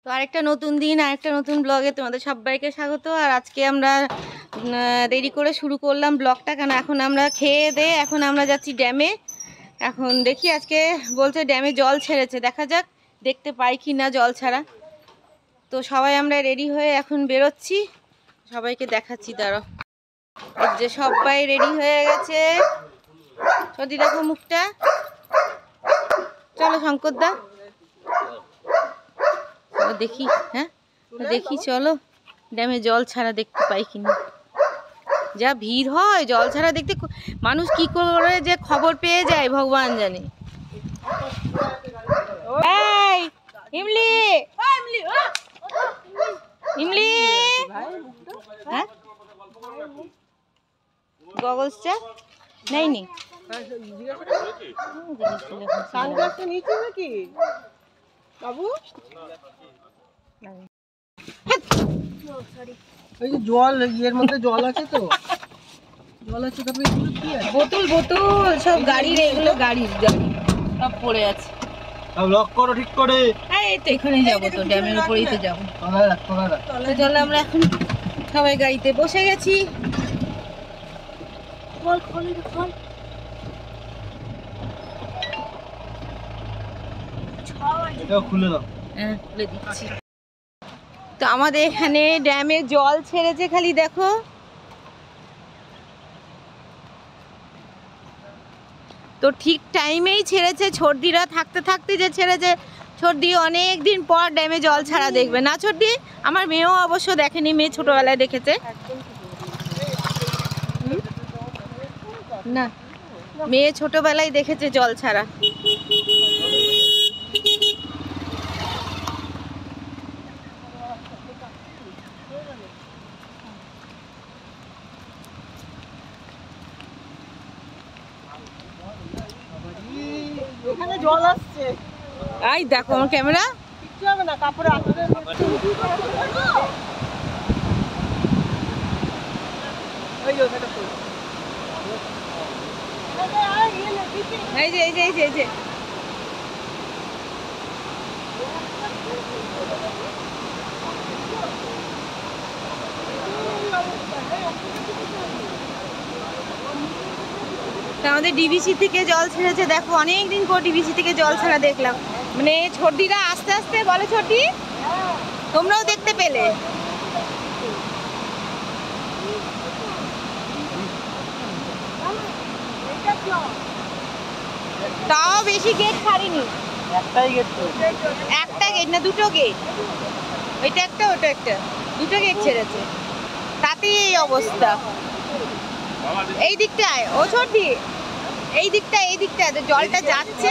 তো আরেকটা নতুন দিন, আরেকটা নতুন ব্লগে তোমাদের সবাইকে স্বাগত। আর আজকে আমরা দেরি করে শুরু করলাম ব্লগটা, কেন এখন আমরা খেয়ে দিয়ে এখন আমরা যাচ্ছি ড্যামে। এখন দেখি আজকে বলছে ড্যামে জল ছেড়েছে, দেখা যাক দেখতে পাই কি না জল ছাড়া। তো সবাই আমরা রেডি হয়ে এখন বেরোচ্ছি, সবাইকে দেখাচ্ছি। দাঁড়াও, যে সবাই রেডি হয়ে গেছে, সত্যি দেখো মুখটা। চলো শঙ্কর দা, দেখি। হ্যাঁ দেখি, চলো ড্যামে জল ছাড়া দেখতে পাই কিনা। যা ভিড় হয় জল ছাড়া দেখতে, মানুষ কি করে যে খবর পেয়ে যায় ভগবান জানে। এই ইমলি, ইমলি, হ্যাঁ গগলসটা নেই নি বাবু, এই যে জল, এর মধ্যে জল আছে তো, জল আছে। তবে এগুলো কি আছে? বোতল বোতল সব গাড়ির, এগুলো গাড়ির গাড়ি সব পড়ে আছে। লক করো ঠিক করে। এই তো এখানেই যাবো, তো ড্যামের উপরেই তো যাবো। তো চলো আমরা এখন সবাই গাড়িতে বসে গেছি। খুলে দাও। হ্যাঁ খুলে দিচ্ছি। তো আমাদের এখানে ড্যামে জল ছেড়েছে, খালি দেখো। তো ঠিক টাইমেই ছেড়েছে, ছর্দিরা থাকতে থাকতে যে ছেড়েছে। ছর্দি অনেক দিন পর ড্যামে জল ছাড়া দেখবে না ছর্দি? আমার মেয়েও অবশ্য দেখেনি, মেয়ে ছোটবেলায় দেখেছে না, মেয়ে ছোটবেলায় দেখেছে জল ছাড়া। এখানে জল আসছে। এই দেখো আমার ক্যামেরা, কিচ্ছু হবে না, কাপড়ে আটকে। এই যে ওখানে তো, এই যে এই যে এই যে এই যে আমাদের ডিবিসি থেকে জল ছেড়েছে, দেখো অনেকদিন পর ডিবিসি থেকে জল ছাড়া দেখলাম। মানে ছর্দিরা আস্তে আস্তে বলে, ছর্দি তোমরাও দেখতে পেলে? তাও বেশি গেট ছাড়িনি, একটাই গেট তো। একটা গেট না দুটো গেট, ওইটা একটা ওটা একটা, দুটো গেট ছেড়েছে, তাতেই এই অবস্থা। এই দিকটায় ও ছর্দি, এই দিকটায় জলটা যাচ্ছে।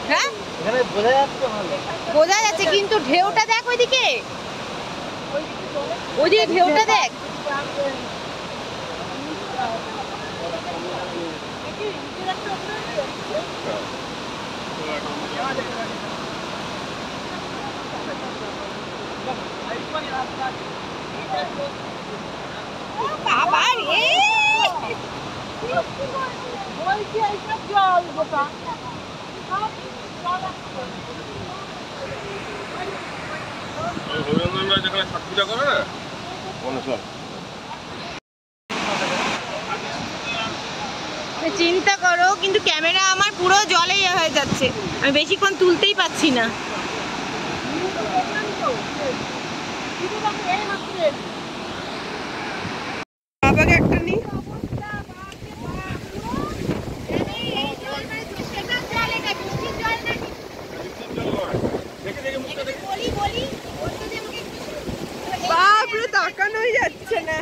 হ্যাঁ বোঝা যাচ্ছে, কিন্তু ঢেউটা দেখ ওইদিকে, ওইদিকে ঢেউটা দেখ। বাবা রে, চিন্তা করো, কিন্তু ক্যামেরা আমার পুরো জলে হয়ে যাচ্ছে, আমি বেশিক্ষণ তুলতেই পাচ্ছি না। বাবাকে একটা নি, বাপরে তাকানোই যাচ্ছে না।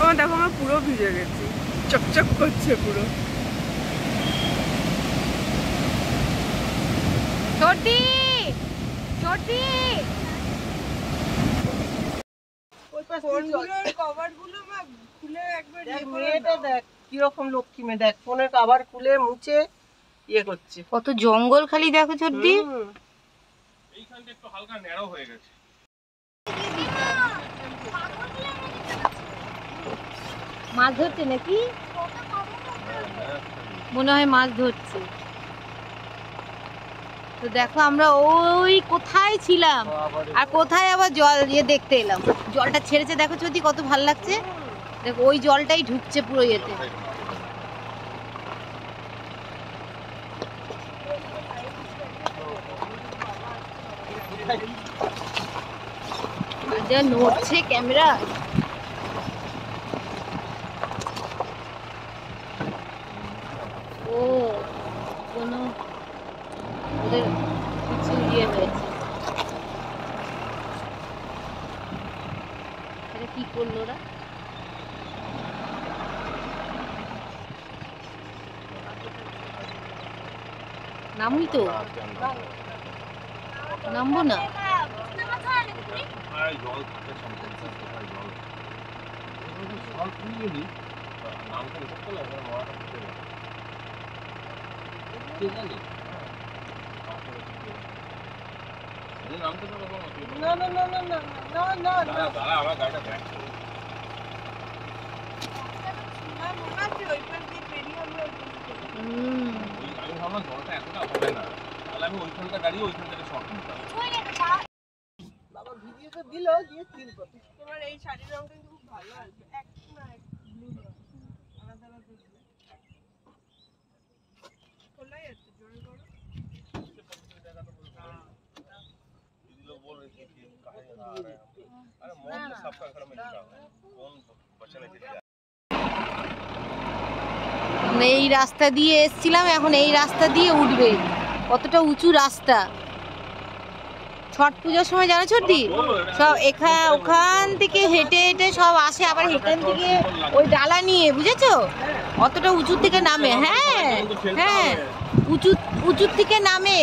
ও দেখো আমার পুরো ভিজে গেছি, চকচক করছে পুরো। ছোটি ছোটি, কভারগুলো খুলে একবার মেয়েটা দেখ কিরকম লক্ষ্মী মেয়ে, দেখ ফোনের কভার খুলে মুছে ইয়ে করছে। কত জঙ্গল খালি দেখো ছোটি। এইখানটা একটু হালকা ন্যারো হয়ে গেছে। মাছ ধরছে নাকি? মনে হয় মাছ ধরছে। তো দেখো আমরা ওই কোথায় ছিলাম আর কোথায় আবার জল দেখতে এলাম। জলটা ছেড়েছে দেখো যদি কত ভাল লাগছে। দেখো ওই জলটাই ঢুকছে পুরো ইয়েতে। যা নড়ছে ক্যামেরা। ও কোনো ওদের কিছু ইয়ে হয়েছে। এটা কি করলো ওরা? নামুই তো, নামবো না। জল থাকে সম্পূর্ণ জল জল পুড়িয়ে দিই নামটা রিপোর্ট করলে মরাটা ফুটে যাবে ঠিক আছে নামতে তো না না না না না না না না দাঁড়া আমার গাড়িটা ব্যাক করে আমি ভাবলাম জলটা এতটা হবে না তাহলে আমি ওইখানটা গাড়ি ওইখান থেকে শর্ট নিতাম বাবা ভিডিও তো দিল দিয়ে তিল কপি তোমার এই শাড়ির রংটা কিন্তু খুব ভালো আছে এক না এক ব্লু আলাদা আলাদা দেখবে খোলাই আছে জোরে করো लोग बोल रहे थे कि काहे आ रहे हैं अरे मौत तो सबका घर में जुड़ा है कौन बचने के लिए এই রাস্তা দিয়ে এসেছিলাম, এখন এই রাস্তা দিয়ে উঠবে। কতটা উঁচু রাস্তা। ছট পূজার সময় জানো ছোটি সব ওখান থেকে হেঁটে হেঁটে সব আসে, আবার এখান থেকে ওই ডালা নিয়ে, বুঝেছো? অতটা উঁচুর থেকে নামে। হ্যাঁ হ্যাঁ, উঁচুর থেকে নামে।